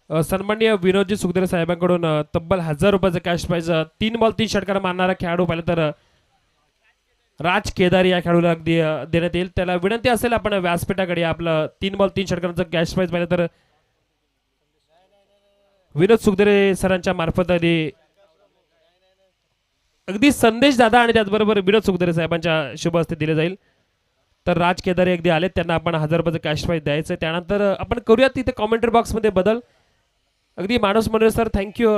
सन्माननीय विनोदजी सुखदेव साहेबांकडून तब्बल 1000 रुपयाचं कॅश प्राइज 3 बॉल 3 षटकार मारणारा खेळाडू पाहिलं तर राज केदारी या खेळाडूला अगदी देण्यात येईल. त्याला विनंती असेल आपण व्यासपीठाकडे आपलं 3 बॉल 3 षटकारांचं कॅश प्राइज पाहिलं तर विनोद सुखदेव सरांच्या मार्फत अगदी संदेश दादा आणि त्याचबरोबर विनोद सुखदेव साहेबांच्या शुभ हस्ते दिले जाईल. तर राज केदारी अगदी आले, त्यांना आपण 1000 रुपयाचं कॅश प्राइज द्यायचं. त्यानंतर आपण करूयात तिथे कॉमेंट्री बॉक्समध्ये बदल. अगदी माणूस मनोज सर थँक्यू,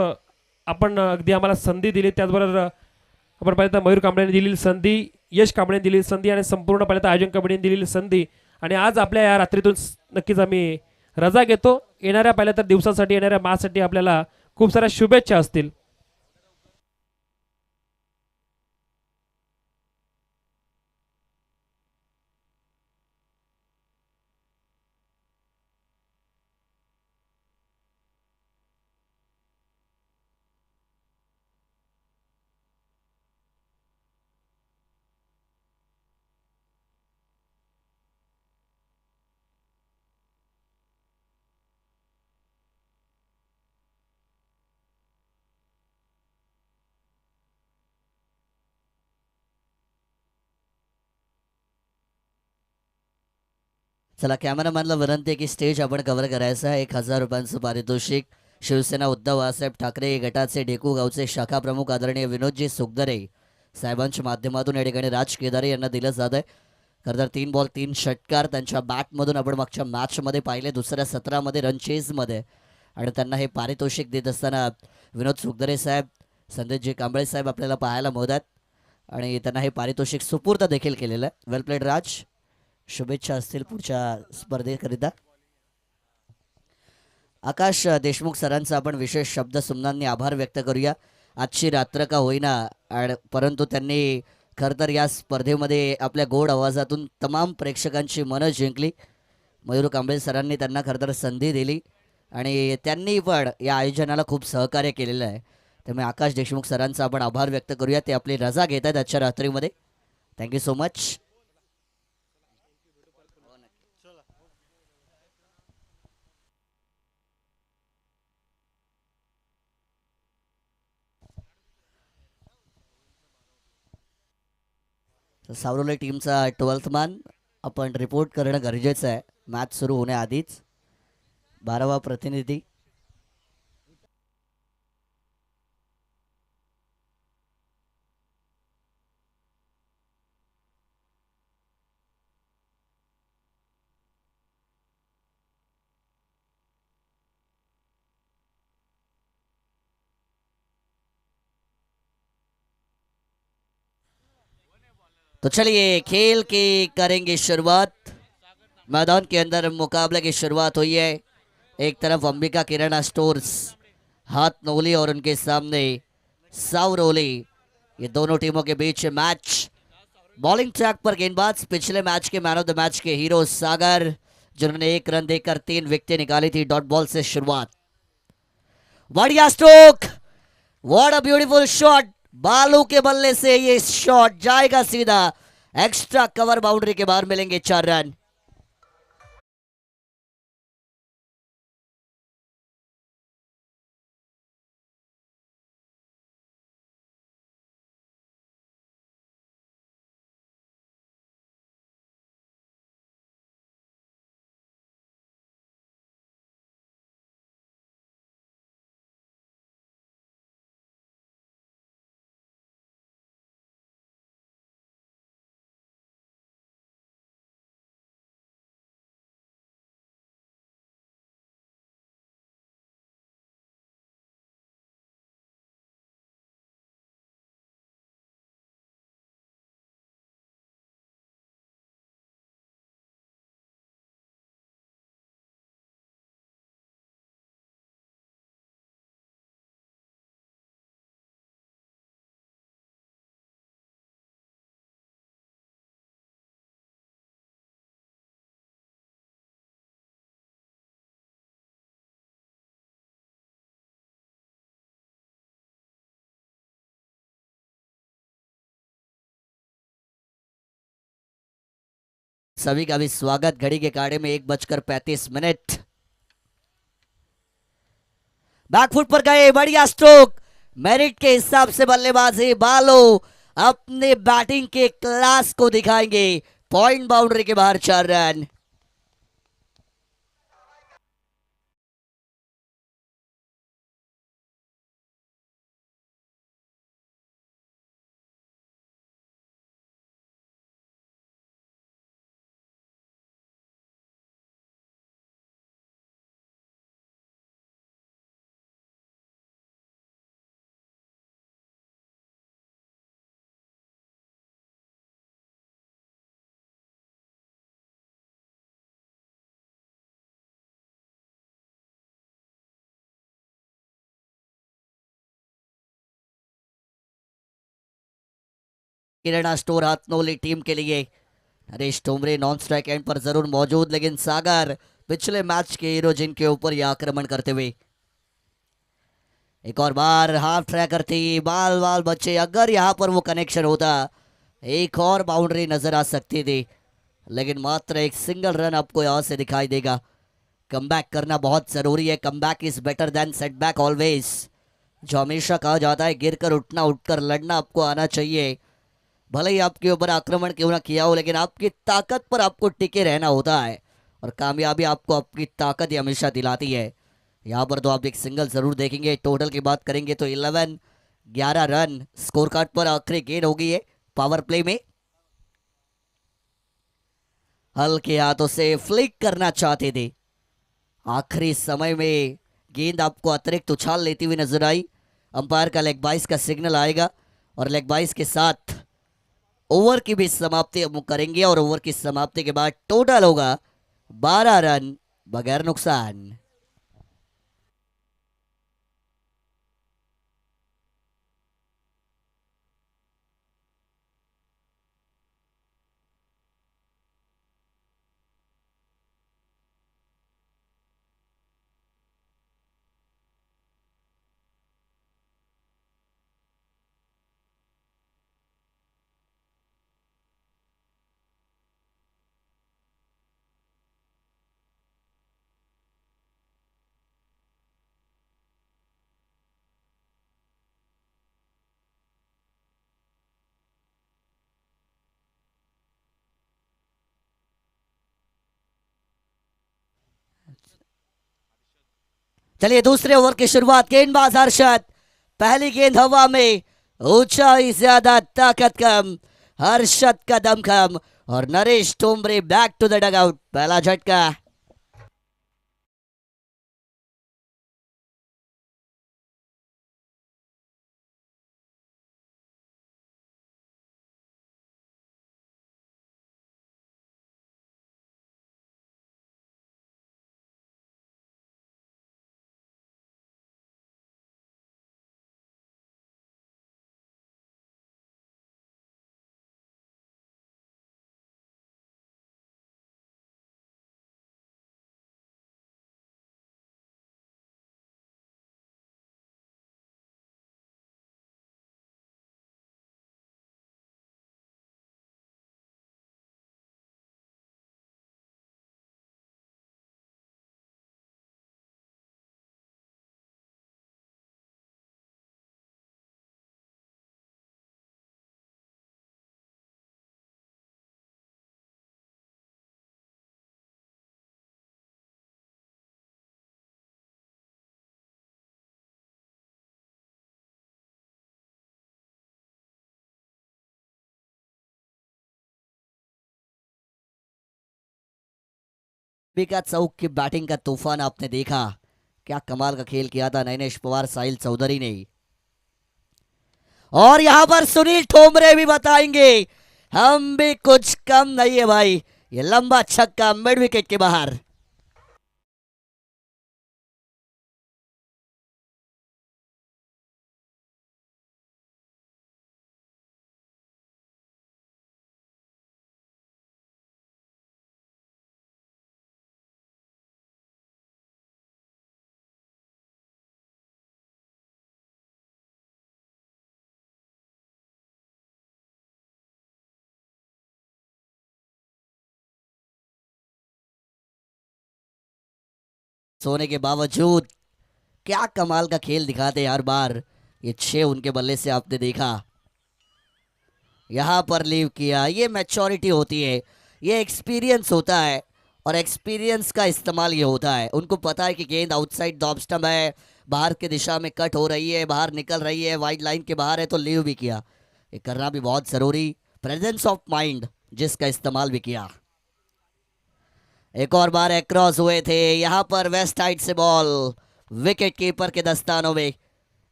आपण अगदी आम्हाला संधी दिली. त्याचबरोबर आपण पाहिलं तर मयूर कांबळेने दिलेली संधी, यश कांबळेने दिलेली संधी आणि संपूर्ण पाहिलं तर आयोजन कमिटीने दिलेली संधी. आणि आज आपल्या या रात्रीतून नक्कीच आम्ही रजा घेतो. येणाऱ्या पाहिलं तर दिवसासाठी, येणाऱ्या माससाठी आपल्याला खूप साऱ्या शुभेच्छा असतील. चला कॅमेरामॅनला विनंती आहे की स्टेज आपण कव्हर करायचं आहे. 1000 रुपयांचं पारितोषिक शिवसेना उद्धव बाळासाहेब ठाकरे गटाचे डेकू गावचे शाखा प्रमुख आदरणीय विनोदजी सुखदरे साहेबांच्या माध्यमातून या ठिकाणी राज केदारे यांना दिलं जात आहे. खरं तर 3 बॉल 3 षटकार त्यांच्या बॅटमधून आपण मागच्या मॅचमध्ये पाहिले, दुसऱ्या सत्रामध्ये रनचेजमध्ये. आणि त्यांना हे पारितोषिक देत असताना विनोद सुखदरे साहेब, संदेशजी कांबळे साहेब आपल्याला पाहायला मिळतात आणि त्यांना हे पारितोषिक सुपूर्द देखील केलेलं आहे. वेल प्लेड राज, शुभेच्छा असतील पुढच्या स्पर्धेकरिता. आकाश देशमुख सरांचा आपण विशेष शब्द सुमनांनी आभार व्यक्त करूया. आजची रात्र का होईना परंतु त्यांनी खरं तर या स्पर्धेमध्ये आपल्या गोड आवाजातून तमाम प्रेक्षकांची मनं जिंकली. मयूर कांबळे सरांनी त्यांना खरं तर संधी दिली आणि त्यांनी पण या आयोजनाला खूप सहकार्य केलेलं आहे. त्यामुळे आकाश देशमुख सरांचा आपण आभार व्यक्त करूया. ते आपली रजा घेत आहेत आजच्या रात्रीमध्ये. Thank you so much. सावरोली टीमचा 12th मॅन आपण रिपोर्ट करणं गरजेचं आहे मॅच सुरू होण्याआधीच. 12वा प्रतिनिधी तो चलिए खेल की करेंगे शुरुआत. मैदान के अंदर मुकाबले की शुरुआत हुई है. एक तरफ अंबिका किराना स्टोर्स हाथ नोली और उनके सामने सावरोली. ये दोनों टीमों के बीच मैच. बॉलिंग ट्रैक पर गेंदबाज पिछले मैच के मैन ऑफ द मैच के हीरो सागर, जिन्होंने 1 रन देकर 3 विकेटें निकाली थी. डॉट बॉल से शुरुआत. बढ़िया stroke, what a beautiful shot. बालू के बल्ले से ये शॉट जाएगा सीधा. एक्स्ट्रा कवर बाउंड्री के बाहर मिलेंगे 4 रन. सभी का भी स्वागत. घड़ी के काड़े में 1:35. बैकफुट पर गए, बढ़िया स्ट्रोक। मेरिट के हिसाब से बल्लेबाजी, बालो अपने बैटिंग के क्लास को दिखाएंगे। पॉइंट बाउंड्री के बाहर 4 रन। किरणा स्टोर हाथनोली टीम के लिए नरेश तोमरे नॉन स्ट्राइक एंड पर जरूर मौजूद, लेकिन सागर पिछले मैच के हीरो जिनके ऊपर यह आक्रमण करते हुए एक और बार हाफ ट्रैकर थी, बाल बाल बच्चे, अगर यहां पर वो कनेक्शन होता एक और बाउंड्री नजर आ सकती थी, लेकिन मात्र एक सिंगल रन आपको यहां से दिखाई देगा। कमबैक करना बहुत जरूरी है, comeback is better than setback always. जो हमेशा कहा जाता है गिरकर उठना, उठकर लड़ना आपको आना चाहिए। भले ही आपके ऊपर आक्रमण क्यों ना किया हो, लेकिन आपकी ताकत पर आपको टिके रहना होता है, और कामयाबी आपको आपकी ताकत ही हमेशा दिलाती है। यहाँ पर तो आप एक सिंगल जरूर देखेंगे। टोटल की बात करेंगे तो 11 रन स्कोर कार्ड पर आखिरी गेंद हो गई है पावर प्ले में। हल्के हाथों से फ्लिक करना चाहते थे, आखिरी समय में गेंद आपको अतिरिक्त उछाल लेती हुई नजर आई। अंपायर का लेग बाइस का सिग्नल आएगा, और लेग बाइस के साथ ओवर की भी समाप्ति हम करेंगे, और ओवर की समाप्ति के बाद टोटल होगा 12 रन बगैर नुकसान। चलिए दूसरे ओवर की शुरुआत, गेंदबाज हर्षद, पहली गेंद हवा में, ऊंचाई ज्यादा ताकत कम, हर्षद का दम कम, और Naresh Tomare back to the dugout, पहला झटका। का चौक की बैटिंग का तूफान आपने देखा, क्या कमाल का खेल किया था नैनेश पवार, साहिल चौधरी ने। और यहां पर सुनील ठोमरे भी बताएंगे हम भी कुछ कम नहीं है भाई। ये लंबा छक्का मिड विकेट के बाहर। सोने के बावजूद क्या कमाल का खेल दिखाते हैं हर बार। ये 6 उनके बल्ले से आपने देखा, यहाँ पर लीव किया। ये मैच्योरिटी होती है, ये एक्सपीरियंस होता है, और एक्सपीरियंस का इस्तेमाल ये होता है। उनको पता है कि गेंद आउटसाइड द ऑफ स्टंप है, बाहर की दिशा में कट हो रही है, बाहर निकल रही है, वाइड लाइन के बाहर है, तो लीव भी किया। ये करना भी बहुत ज़रूरी, प्रेजेंस ऑफ माइंड जिसका इस्तेमाल भी किया। एक और बार एक्रॉस हुए थे यहाँ पर वेस्ट साइड से बॉल, विकेट कीपर के दस्तानों में।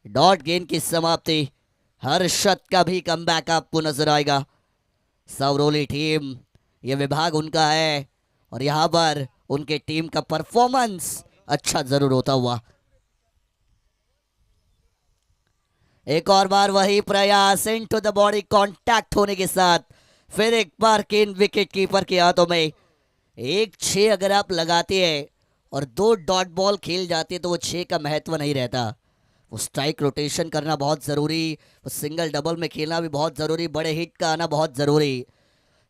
डॉट गेंद की समाप्ति। हर्षद का भी कमबैक आपको नजर आएगा। सवरोली टीम, ये विभाग उनका है, और यहाँ पर उनके टीम का परफॉर्मेंस अच्छा जरूर होता हुआ। एक और बार वही प्रयास, इनटू द बॉडी कांटेक्ट होने के साथ फिर एक बार किन विकेट कीपर के हाथों में। 1-6 अगर आप लगाते हैं और 2 डॉट बॉल खेल जाती है तो वो 6 का महत्व नहीं रहता। वो स्ट्राइक रोटेशन करना बहुत ज़रूरी, वो सिंगल डबल में खेलना भी बहुत ज़रूरी, बड़े हिट का आना बहुत ज़रूरी।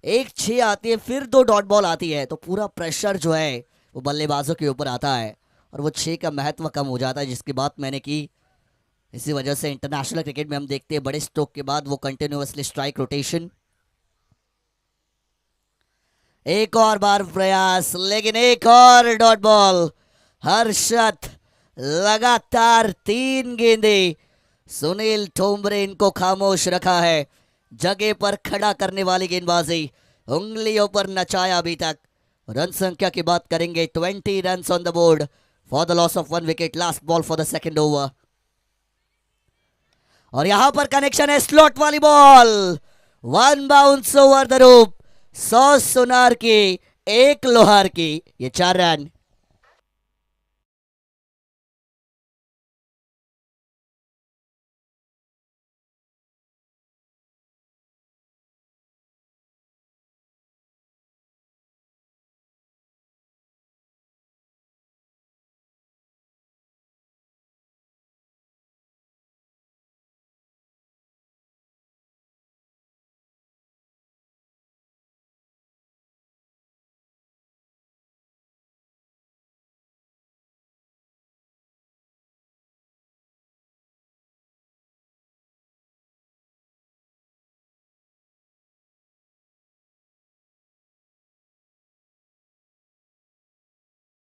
1-6 आती है, फिर 2 डॉट बॉल आती है, तो पूरा प्रेशर जो है वो बल्लेबाजों के ऊपर आता है, और वो 6 का महत्व कम हो जाता है, जिसकी बात मैंने की। इसी वजह से इंटरनेशनल क्रिकेट में हम देखते हैं बड़े स्ट्रोक के बाद वो कंटिन्यूअसली स्ट्राइक रोटेशन। एक और बार प्रयास, लेकिन एक और डॉट बॉल। हर्षद लगातार 3 गेंदे, सुनील ठोंबरे इनको खामोश रखा है। जगह पर खड़ा करने वाली गेंदबाजी, उंगलियों पर नचाया अभी तक। रन संख्या की बात करेंगे, 20 run on the board for the loss of 1 wicket. Last ball for the second over, और यहां पर कनेक्शन है स्लॉट वाली बॉल। 1 बाउंस ओवर द रूप, 100 सुनार की, 1 लोहार की, ये 4 रन।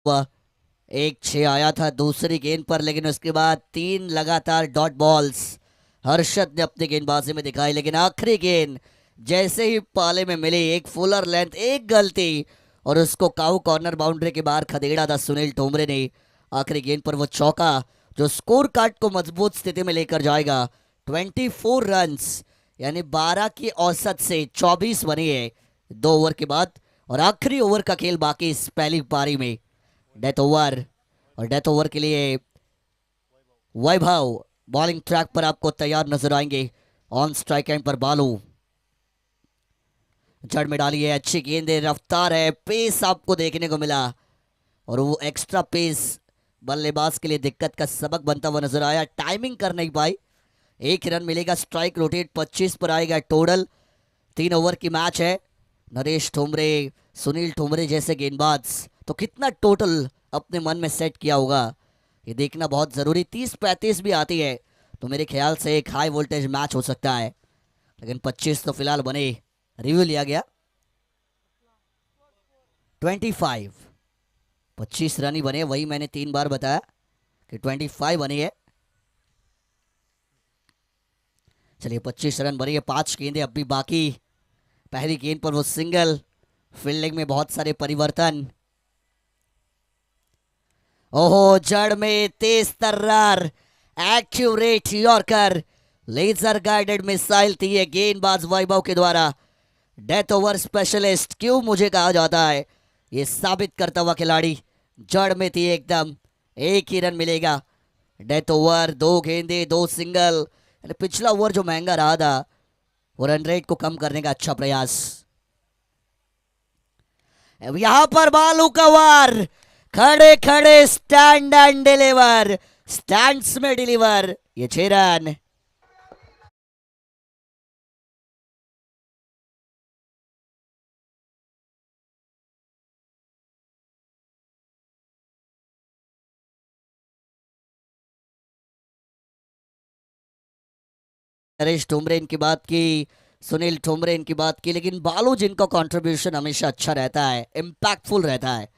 वह 1-6 आया था दूसरी गेंद पर, लेकिन उसके बाद 3 लगातार डॉट बॉल्स हर्षद ने अपनी गेंदबाजी में दिखाई। लेकिन आखिरी गेंद जैसे ही पाले में मिली, एक फुलर लेंथ, एक गलती, और उसको काऊ कॉर्नर बाउंड्री के बाहर खदेड़ा था सुनील ठोंबरे ने। आखिरी गेंद पर वो चौका जो स्कोर कार्ड को मजबूत स्थिति में लेकर जाएगा। 24 रन्स, यानी 12 की औसत से 24 बनी है 2 ओवर के बाद, और आखिरी ओवर का खेल बाकी इस पहली पारी में। डेथ ओवर, और डेथ ओवर के लिए वैभव बॉलिंग ट्रैक पर आपको तैयार नजर आएंगे। ऑन स्ट्राइक एंड पर बालू जड़ में डाली है, अच्छी गेंद है, रफ्तार है, पेस आपको देखने को मिला, और वो एक्स्ट्रा पेस बल्लेबाज के लिए दिक्कत का सबक बनता हुआ नजर आया। टाइमिंग कर नहीं पाई। 1 रन मिलेगा, स्ट्राइक रोटेट 25 पर आएगा टोटल। 3 ओवर की मैच है। नरेश ठोंबरे, सुनील ठोंबरे जैसे गेंदबाज तो कितना टोटल अपने मन में सेट किया होगा, ये देखना बहुत ज़रूरी। 30-35 भी आती है तो मेरे ख्याल से एक हाई वोल्टेज मैच हो सकता है, लेकिन 25 तो फिलहाल बने। रिव्यू लिया गया 25 रन ही बने, वही मैंने 3 बार बताया कि 25 बनी है। चलिए 25 रन बनी है, 5 गेंदें अब भी बाकी। पहली गेंद पर वो सिंगल, फील्डिंग में बहुत सारे परिवर्तन। ओहो, जड़ में तेज तर्रार, accurate yorker, laser guided missile थी ये गेंदबाज वैभव के द्वारा। डेथ ओवर स्पेशलिस्ट क्यों मुझे कहा जाता है, ये साबित करता हुआ खिलाड़ी। जड़ में थी एकदम, 1 ही रन मिलेगा। डेथ ओवर, 2 गेंदे, 2 सिंगल। पिछला ओवर जो महंगा रहा था, वो रन रेट को कम करने का अच्छा प्रयास। यहां पर बालू का वार, खड़े खड़े स्टैंड एंड डिलीवर, स्टैंड्स में डिलीवर, ये 6 रन। नरेश ठुमरे इनकी बात की, सुनील ठुमरे इनकी बात की, लेकिन बालू जिनका कंट्रीब्यूशन हमेशा अच्छा रहता है, इम्पैक्टफुल रहता है।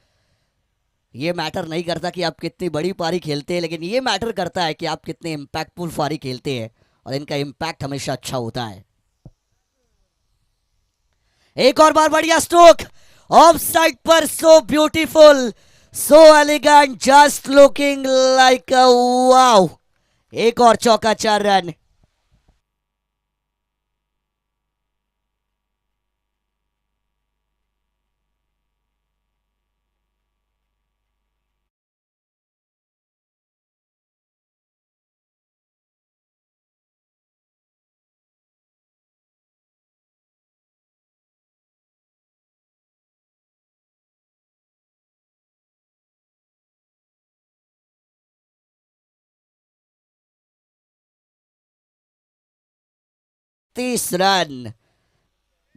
ये मैटर नहीं करता कि आप कितनी बड़ी पारी खेलते हैं, लेकिन ये मैटर करता है कि आप कितने इम्पैक्टफुल पारी खेलते हैं, और इनका इम्पैक्ट हमेशा अच्छा होता है। एक और बार बढ़िया स्ट्रोक ऑफ साइड पर, so beautiful, so elegant, just looking like a wow. एक और चौका, 4 रन। तीस रन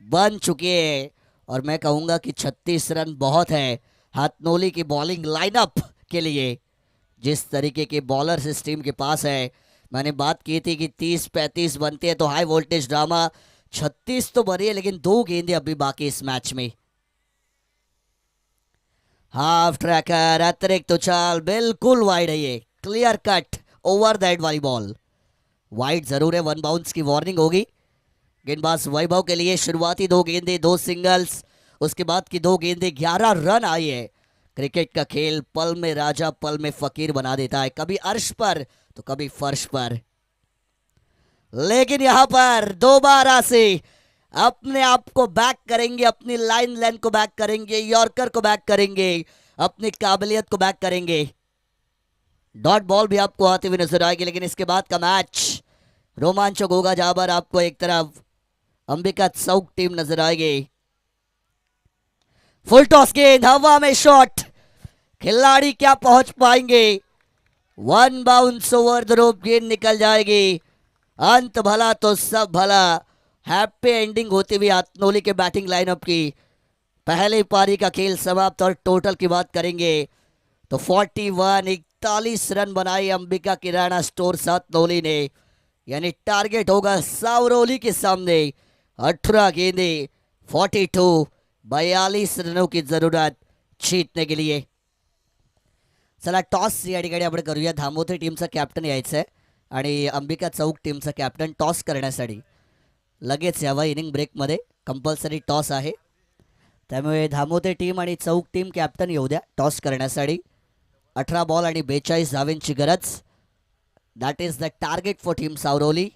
बन चुके हैं, और मैं कहूंगा कि 36 रन बहुत है हाथनोली की बॉलिंग लाइनअप के लिए। जिस तरीके के बॉलर्स इस टीम के पास है, मैंने बात की थी कि 30-35 बनते हैं तो हाई वोल्टेज ड्रामा, 36 तो बनी है, लेकिन 2 गेंदें अभी बाकी इस मैच में। हाफ ट्रैकर, अतिरिक्त उछाल, बिल्कुल वाइड है ये, clear cut over the head वाली बॉल। वाइड जरूर है, 1 बाउंस की वार्निंग होगी। गेंदबाज वैभव के लिए शुरुआती 2 गेंदे, 2 सिंगल्स, उसके बाद की 2 गेंदे, 11 रन आई है। क्रिकेट का खेल पल में राजा पल में फकीर बना देता है, कभी अर्श पर तो कभी फर्श पर। लेकिन यहां पर दोबारा से अपने आप को बैक करेंगे, अपनी लाइन लेंथ को बैक करेंगे, यॉर्कर को बैक करेंगे, अपनी काबिलियत को बैक करेंगे। डॉट बॉल भी आपको आती हुई नजर आएगी, लेकिन इसके बाद का मैच रोमांचक होगा, जहां पर आपको एक तरफ अंबिका चौक टीम नजर आएगी। फुल टॉस गेंद, हवा में शॉट, खिलाड़ी क्या पहुंच पाएंगे? 1 बाउंस ओवर द रोप, गेंद निकल जाएगी। अंत भला तो सब भला, हैप्पी एंडिंग होती हुई आतनोली के बैटिंग लाइनअप की। पहली पारी का खेल समाप्त, और टोटल की बात करेंगे तो 41 रन बनाई अंबिका किराना स्टोर सातनोली ने। यानी टारगेट होगा सावरोली के सामने 18 गेंदे, 42 रनों की जरूरत जीतने के लिए। चला टॉस या ठिकाणी आपण करूया. धामोथे टीमचा कॅप्टन यायचं आहे आणि अंबिका चौक टीमचा कॅप्टन टॉस करण्यासाठी लगेच यावं. इनिंग ब्रेकमध्ये कंपल्सरी टॉस आहे, त्यामुळे धामोथे टीम आणि चौक टीम कॅप्टन येऊ द्या टॉस करण्यासाठी. 18 बॉल आणि 42 धावेंची गरज. That is the target for team Savroli.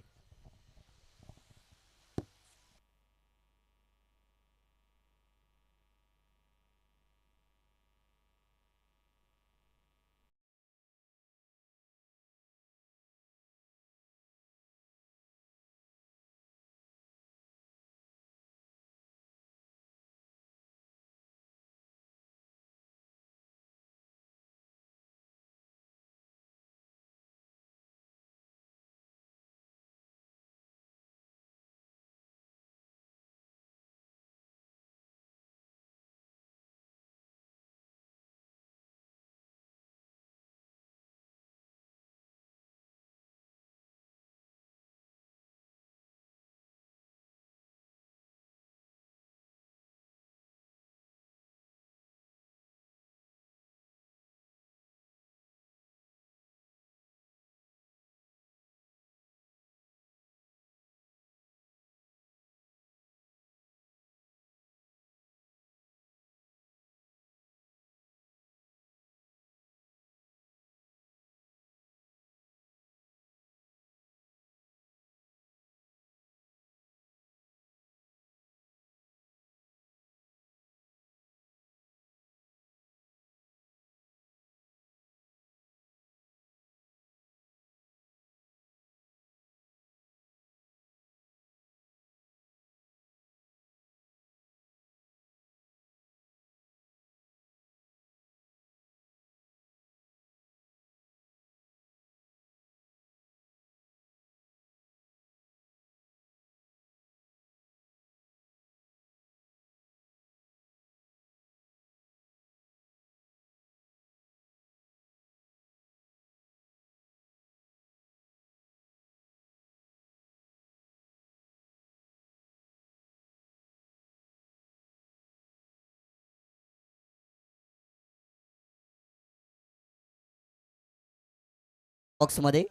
बॉक्समध्ये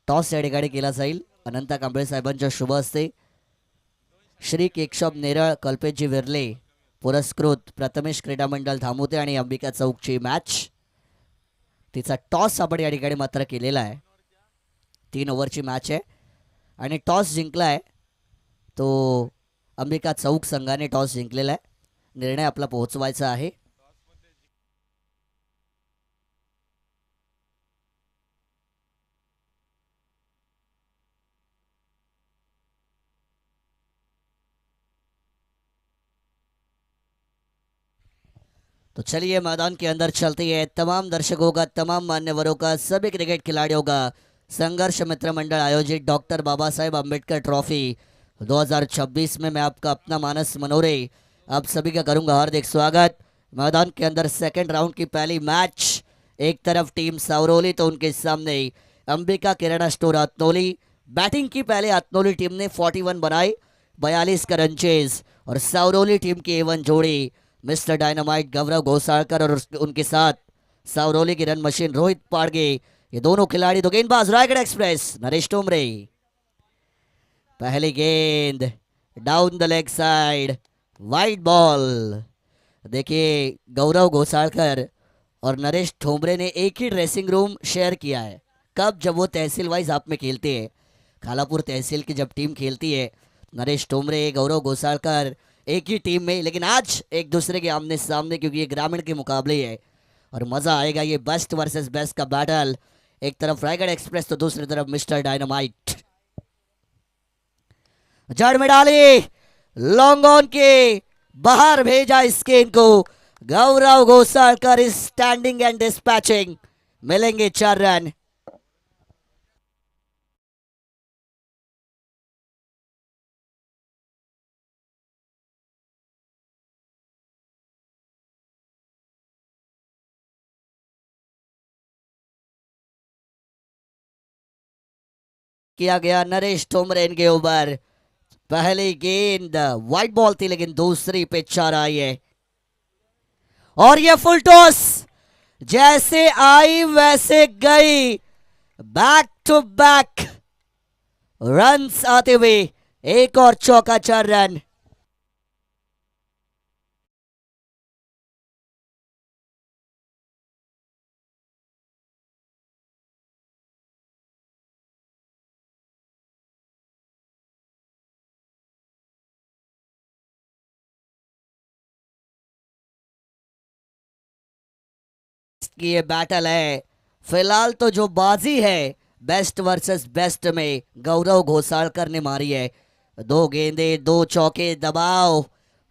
टॉस या ठिकाणी केला जाईल. अनंता कांबळे साहेबांच्या शुभ हस्ते श्री केकशॉप नेरळ कल्पेशजी विर्ले पुरस्कृत प्रथमेश क्रीडा मंडळ धामोते आणि अंबिका चौकची मॅच. तिचा टॉस आपण या ठिकाणी मात्र केलेला आहे. 3 ओव्हरची मॅच आहे आणि टॉस जिंकला आहे तो अंबिका चौक संघाने टॉस जिंकलेला आहे. निर्णय आपला पोहोचवायचा आहे. तो चलिए मैदान के अंदर चलती है तमाम दर्शकों का, तमाम मान्यवरों का, सभी क्रिकेट खिलाड़ियों का संघर्ष मित्र मंडल आयोजित डॉक्टर बाबा साहेब अम्बेडकर ट्रॉफी 2026 में मैं आपका अपना मानस मनोरे आप सभी का करूंगा हार्दिक स्वागत. मैदान के अंदर सेकंड राउंड की पहली मैच. एक तरफ टीम सावरोली तो उनके सामने अंबिका किराना स्टोर अतनोली. बैटिंग की पहले अतनोली टीम ने 41 बनाए, 42 का रन चेज, और सावरोली टीम की एवन जोड़ी मिस्टर डायनामाइट गौरव घोसालकर और उनके साथ सावरोली की रन मशीन रोहित पाड़गे. ये दोनों खिलाड़ी तो गेंदबाज रायगढ़ एक्सप्रेस नरेश टोमरे. पहली गेंद down the leg side, wide ball. देखिए गौरव घोसालकर और नरेश ठोमरे ने एक ही ड्रेसिंग रूम शेयर किया है. कब? जब वो तहसील वाइज आप में खेलते हैं. खालापुर तहसील की जब टीम खेलती है, नरेश ठोमरे गौरव घोसालकर एक ही टीम में, लेकिन आज एक दूसरे के आमने सामने, क्योंकि ये ग्रामीण के मुकाबले है और मज़ा आएगा. ये बेस्ट वर्सेस बेस्ट का बैटल. एक तरफ रायगढ़ एक्सप्रेस तो दूसरी तरफ मिस्टर डायनामाइट. जड़ में डाली, लॉन्ग ऑन के बाहर भेजा स्केन को. Gaurav Ghosalkar is standing and dispatching. मिलेंगे 4 रन. किया गया नरेश ठोमरे के ऊपर. पहली गेंद वाइड बॉल थी, लेकिन दूसरी पे 4 आई है और ये फुल टॉस जैसे आई वैसे गई. बैक टू बैक रन्स आते हुए एक और चौका, 4 रन. की ये बैटल है. फिलहाल तो जो बाजी है बेस्ट वर्सेस बेस्ट में गौरव घोसालकर ने मारी है. 2 गेंदे 2 चौके, दबाव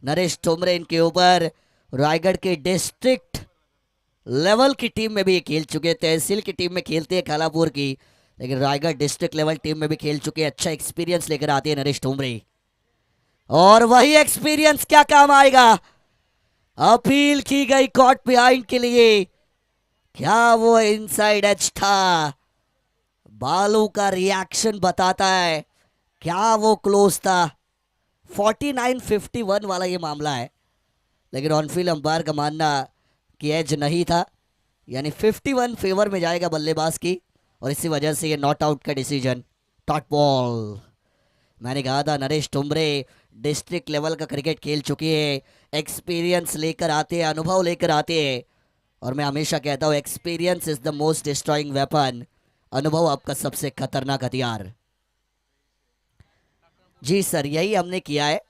नरेश ठोमरे इनके ऊपर. रायगढ़ के डिस्ट्रिक्ट लेवल की टीम में भी ये खेल चुके हैं. तहसील की टीम में खेलते हैं खालापुर की, लेकिन रायगढ़ डिस्ट्रिक्ट लेवल टीम में भी खेल चुके हैं. अच्छा एक्सपीरियंस लेकर आते हैं नरेश ठोमरे, और वही एक्सपीरियंस क्या काम आएगा. अपील की गई कॉट बिहाइंड के लिए. क्या वो इनसाइड एज था? बालू का रिएक्शन बताता है. क्या वो क्लोज था? 49-51 वाला ये मामला है, लेकिन ऑनफील्ड अंपायर का मानना कि एज नहीं था, यानी 51 फेवर में जाएगा बल्लेबाज की, और इसी वजह से ये नॉट आउट का डिसीजन. Dot ball. मैंने कहा था नरेश ठोमरे डिस्ट्रिक्ट लेवल का क्रिकेट खेल चुके हैं, एक्सपीरियंस लेकर आते हैं, अनुभव लेकर आते हैं, और मैं हमेशा कहता हूँ experience is the most destroying weapon. अनुभव आपका सबसे खतरनाक हथियार. जी सर, यही हमने किया है.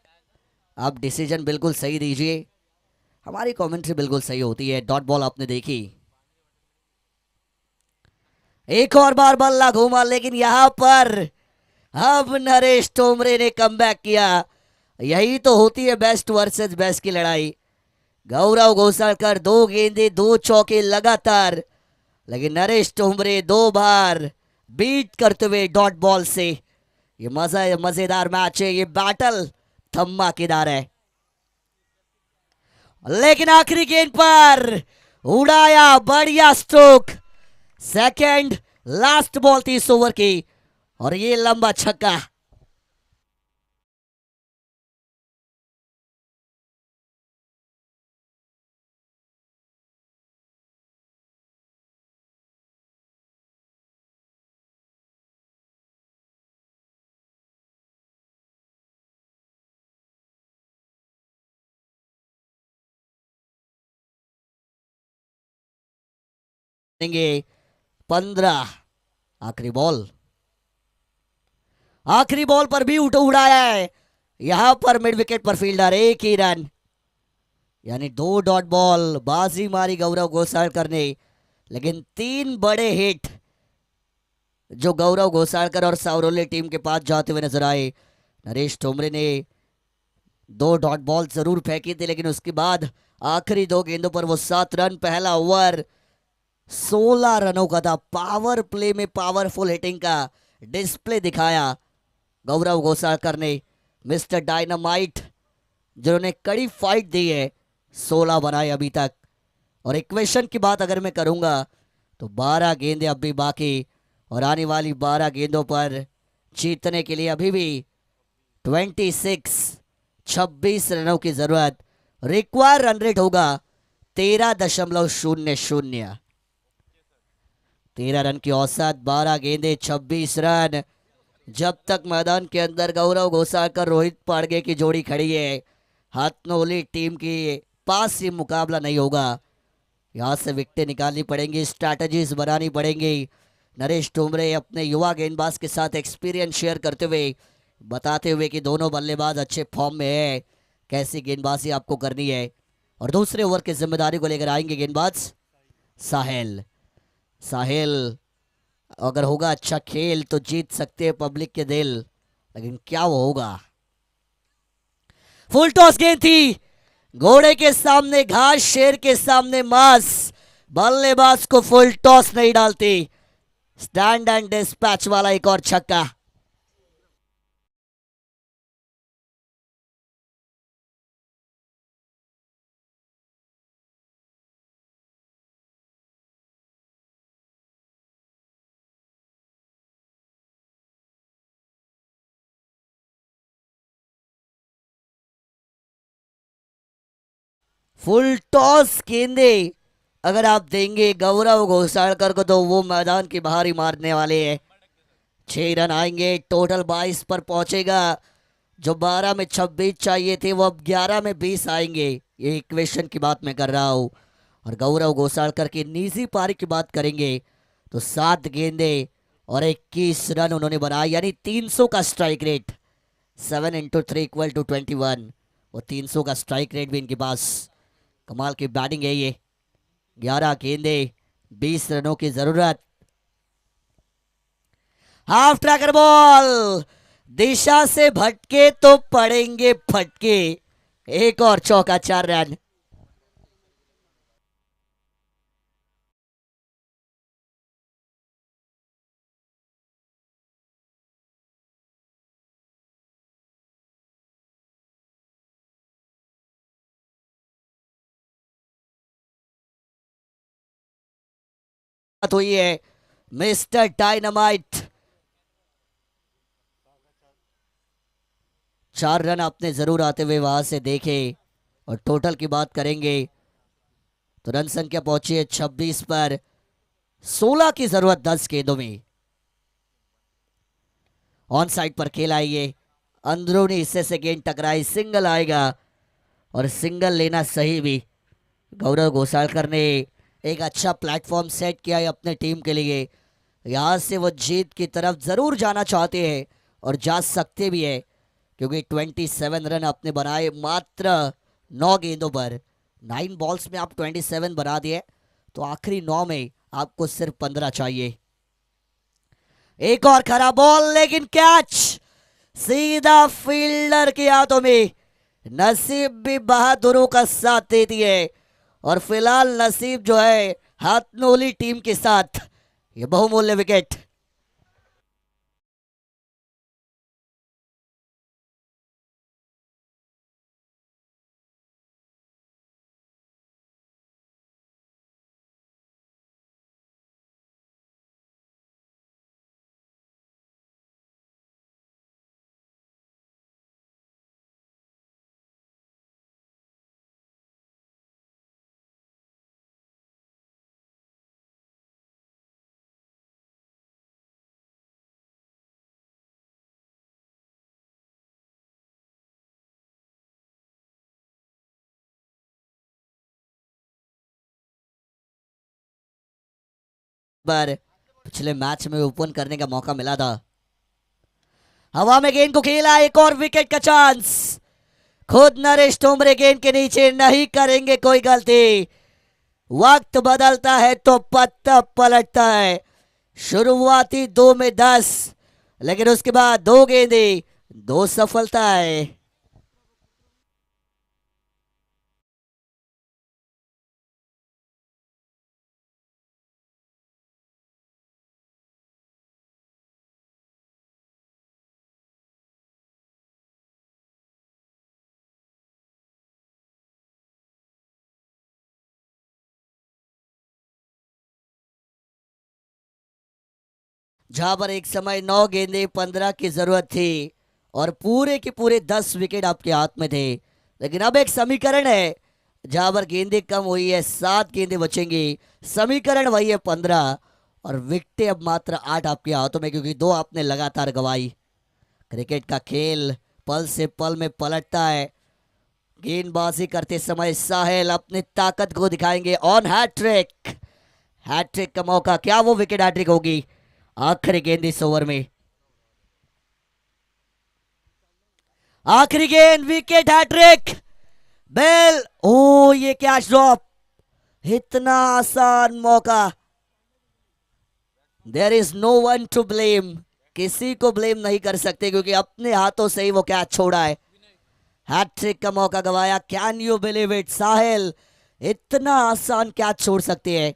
आप डिसीजन बिल्कुल सही दीजिए, हमारी कमेंट्री बिल्कुल सही होती है. डॉट बॉल आपने देखी, एक और बार बल्ला घूमा, लेकिन यहां पर अब नरेश टोमरे ने कमबैक किया. यही तो होती है बेस्ट वर्सेस बेस्ट की लड़ाई. गौरव घोसालकर 2 गेंदे 2 चौके लगातार, लेकिन नरेश टोमरे 2 बार बीट करते हुए डॉट बॉल से. ये मजेदार मैच है, ये बैटल धमाकेदार है. लेकिन आखिरी गेंद पर उड़ाया, बढ़िया स्ट्रोक. सेकंड लास्ट बॉल थी इस ओवर की, और ये लंबा छक्का. देंगे 15। आखिरी बॉल पर भी उड़ाया है। यहां पर मिड विकेट पर फील्डर, एक ही रन, यानी 2 डॉट बॉल। बाजी मारी गौरव घोसालकर ने, लेकिन 3 बड़े हिट जो गौरव घोसालकर और सावरोली टीम के पास जाते हुए नजर आए। नरेश तोमरे ने 2 डॉट बॉल जरूर फेंकी थी, लेकिन उसके बाद आखिरी 2 गेंदों पर वो 7 रन। पहला ओवर 16 रनों का था। पावर प्ले में पावरफुल हिटिंग का डिस्प्ले दिखाया गौरव घोसालकर ने, मिस्टर डायनामाइट, जिन्होंने कड़ी फाइट दी है। 16 बनाए अभी तक। और इक्वेशन की बात अगर मैं करूंगा तो 12 गेंदें अभी बाकी, और आने वाली 12 गेंदों पर जीतने के लिए अभी भी 26 रनों की जरूरत। रिक्वायर रन रेट होगा 13.00। 13 रन की औसत, 12 गेंदे, 26 रन। जब तक मैदान के अंदर गौरव घोसालकर रोहित पाड़गे की जोड़ी खड़ी है, हाथनोली टीम के पास ये मुकाबला नहीं होगा। यहां से विकेटें निकालनी पड़ेंगी, स्ट्रैटेजीज बनानी पड़ेंगी। नरेश तोमरे अपने युवा गेंदबाज के साथ एक्सपीरियंस शेयर करते हुए बताते हुए कि दोनों बल्लेबाज अच्छे फॉर्म में है, कैसी गेंदबाजी आपको करनी है। और दूसरे ओवर की जिम्मेदारी को लेकर आएंगे गेंदबाज साहिल। साहिल, अगर होगा अच्छा खेल तो जीत सकते हैं पब्लिक के दिल, लेकिन क्या वो होगा। फुल टॉस गेंद थी, घोड़े के सामने घास, शेर के सामने मांस। बल्लेबाज को फुल टॉस नहीं डालती। स्टैंड एंड डिस्पैच वाला एक और छक्का। फुल टॉस गेंदे अगर आप देंगे गौरव घोसालकर को तो वो मैदान के बाहर ही मारने वाले हैं। 6 रन आएंगे, टोटल 22 पर पहुंचेगा। जो 12 में 26 चाहिए थे वो अब 11 में 20 आएंगे। ये इक्वेशन की बात मैं कर रहा हूं। और गौरव घोसालकर की निजी पारी की बात करेंगे तो 7 गेंदे और 21 रन उन्होंने बनाए, यानी 300 का स्ट्राइक रेट। 7 × 3 = 21। वो 300 का स्ट्राइक रेट भी इनके पास। कमाल की बैटिंग है ये। 11 गेंदे, 20 रनों की जरूरत। हाफ ट्रैकर बॉल, दिशा से भटके तो पड़ेंगे फटके। एक और चौका, 4 रन। बात हुई है मिस्टर डायनामाइट। 4 रन आपने जरूर आते हुए वहां से देखे। और टोटल की बात करेंगे तो रन संख्या पहुंची है 26 पर। 16 की जरूरत 10 गेंदों में। ऑन साइड पर खेल आई है, अंदरूनी हिस्से से गेंद टकराई, सिंगल आएगा। और सिंगल लेना सही भी। गौरव घोसालकर ने एक अच्छा प्लेटफॉर्म सेट किया है अपने टीम के लिए। यहाँ से वो जीत की तरफ ज़रूर जाना चाहते हैं और जा सकते भी है, क्योंकि 27 रन आपने बनाए मात्र 9 गेंदों पर। 9 बॉल्स में आप 27 बना दिए, तो आखिरी 9 में आपको सिर्फ 15 चाहिए। एक और खरा बॉल, लेकिन कैच सीधा फील्डर के हाथों में। नसीब भी बहादुरों का साथ देती है। और फिलहाल नसीब जो है हाथनोली टीम के साथ। ये बहुमूल्य विकेट बार पिछले मैच में ओपन करने का मौका मिला था। हवा में गेंद को खेला, एक और विकेट का चांस। खुद नरेश तोमरे गेंद के नीचे, नहीं करेंगे कोई गलती। वक्त बदलता है तो पत्ता पलटता है। शुरुआती 2 में 10, लेकिन उसके बाद 2 गेंदे 2 सफलताएं। जहां पर एक समय 9 गेंदे 15 की जरूरत थी और पूरे के पूरे 10 विकेट आपके हाथ में थे, लेकिन अब एक समीकरण है जहां पर गेंदें कम हुई है, 7 गेंदें बचेंगी। समीकरण वही है 15 और विकेटें अब मात्र 8 आपके हाथों में, क्योंकि 2 आपने लगातार गंवाई। क्रिकेट का खेल पल से पल में पलटता है। गेंदबाजी करते समय साहिल अपनी ताकत को दिखाएंगे। ऑन हैट्रिक, हैट्रिक का मौका, क्या वो विकेट हैट्रिक होगी? आखिरी गेंद इस ओवर में, आखिरी गेंद, विकेट हैट्रिक। बेल, ओ ये कैच ड्रॉप, इतना आसान मौका। There is no one to blame, किसी को ब्लेम नहीं कर सकते क्योंकि अपने हाथों से ही वो कैच छोड़ा है। हैट्रिक का मौका गवाया। Can you believe it? Sahil इतना आसान कैच छोड़ सकती है,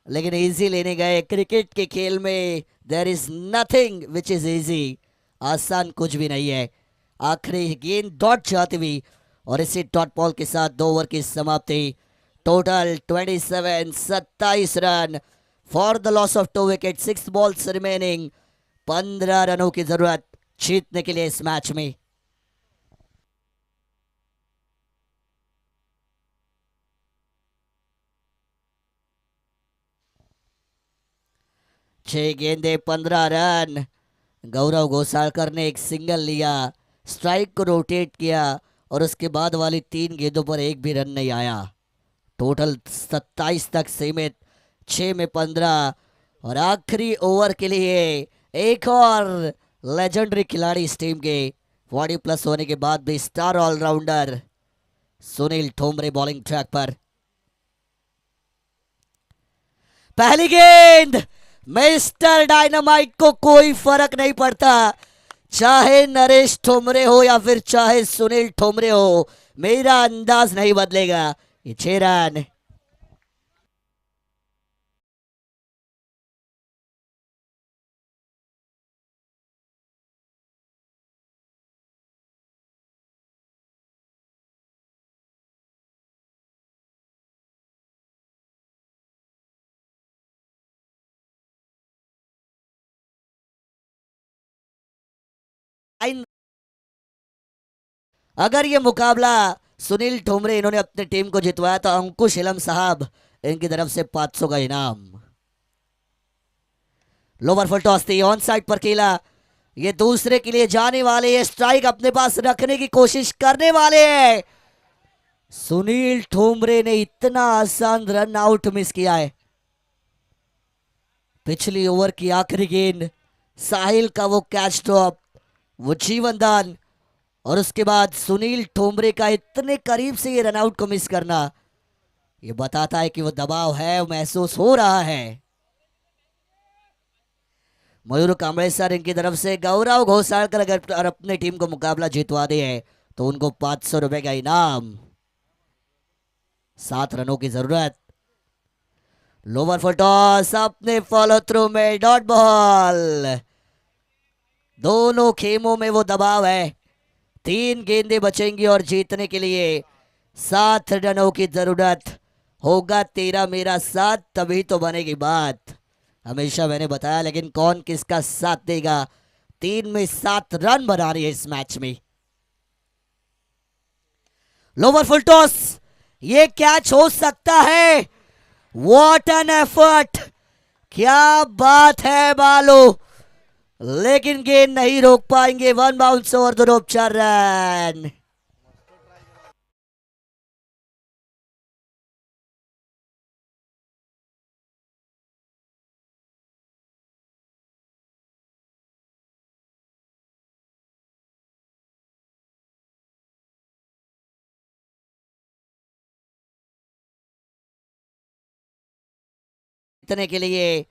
लेकिन इजी लेने गए। क्रिकेट के खेल में there is nothing which is easy, आसान कुछ भी नहीं है। आखिरी गेंद डॉट जाती हुई और इसी डॉट बॉल के साथ 2 ओवर की समाप्ति। Total 27 run for the loss of 2 wicket, 6 balls remaining. 15 रनों की जरूरत जीतने के लिए इस मैच में। छह गेंदे 15 रन। गौरव घोसालकर ने एक सिंगल लिया, स्ट्राइक को रोटेट किया और उसके बाद वाली 3 गेंदों पर एक भी रन नहीं आया। टोटल 27 तक सीमित, 6 में 15। और आखिरी ओवर के लिए एक और लेजेंडरी खिलाड़ी इस टीम के, 40 प्लस होने के बाद भी star allrounder Sunil Thomre bowling track पर। पहली गेंद, मिस्टर डायनामाइट को कोई फर्क नहीं पड़ता, चाहे नरेश ठोमरे हो या फिर चाहे सुनील ठोमरे हो, मेरा अंदाज नहीं बदलेगा। ये 6 रन। अगर ये मुकाबला सुनील ठोमरे इन्होंने अपनी टीम को जितवाया तो अंकुश इलम साहब इनकी तरफ से 500 का इनाम। लोवर फुल टॉस थी, ऑन साइड पर खेला। ये दूसरे के लिए जाने वाले, ये स्ट्राइक अपने पास रखने की कोशिश करने वाले हैं। सुनील ठोमरे ने इतना आसान रन आउट मिस किया है। पिछली ओवर की आखिरी गेंद, साहिल का वो कैच ड्रॉप, वो जीवन दान, और उसके बाद सुनील ठोमरे का इतने करीब से ये रन आउट को मिस करना, ये बताता है कि वो दबाव है, महसूस हो रहा है। मयूर कांबळे सर इनकी तरफ से गौरव घोसालकर अगर अपने टीम को मुकाबला जितवा दे है तो उनको 500 रुपए का इनाम। 7 रनों की जरूरत। लोवर फुल टॉस, अपने फॉलो थ्रू में डॉट बॉल। दोनों खेमों में वो दबाव है। 3 गेंदें बचेंगी और जीतने के लिए 7 रनों की जरूरत। होगा तेरा मेरा साथ तभी तो बनेगी बात, हमेशा मैंने बताया, लेकिन कौन किसका साथ देगा? 3 में 7 रन बना रही है इस मैच में। लोवर फुल टॉस, ये कैच हो सकता है। व्हाट एन एफर्ट, क्या बात है बालो, लेकिन गेंद नहीं रोक पाएंगे। 1 bounce over the rope, 4 run. जीतने के लिए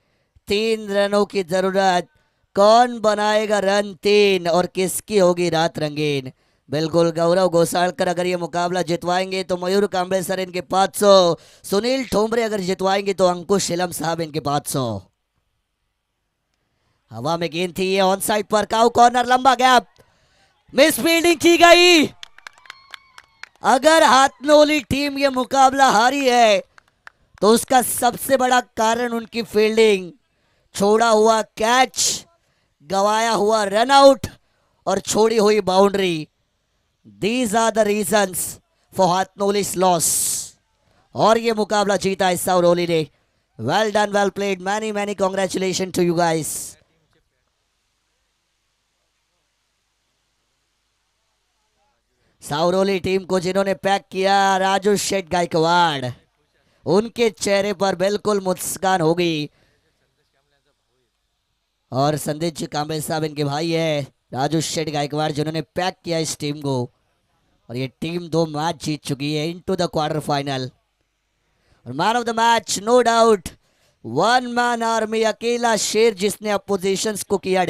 3 रनों की जरूरत। कौन बनाएगा रन 3 और किसकी होगी रात रंगीन। बिल्कुल गौरव घोसालकर अगर ये मुकाबला जितवाएंगे तो मयूर कांबळे सर इनके 500, सुनील ठोंबरे अगर जितवाएंगे तो अंकुश शिलम साहब इनके 500। हवा में गेंद थी ये ऑन साइड पर, काउ कॉर्नर, लंबा गैप, मिस फील्डिंग की गई। अगर हाथनोली टीम ये मुकाबला हारी है तो उसका सबसे बड़ा कारण उनकी फील्डिंग, छोड़ा हुआ कैच, गवाया हुआ रन आउट और छोड़ी हुई boundary. These are the reasons for Hathnoli's loss. और ये मुकाबला जीता है साउरोली ने। Well done, well played, many many congratulation to you guys. Sauroli team को जिन्होंने पैक किया, राजू शेठ गायकवाड़, उनके चेहरे पर बिल्कुल मुस्कान होगी। और संदीप जी कांबळे साहब इनके भाई है, राजू शेठ गायकवाड़, जिन्होंने पैक किया इस टीम को। और ये टीम 2 मैच जीत चुकी है इनटू द क्वार्टर फाइनल। और man of the match no doubt, 1 man army, अकेला शेर जिसने अपोजिशंस को किया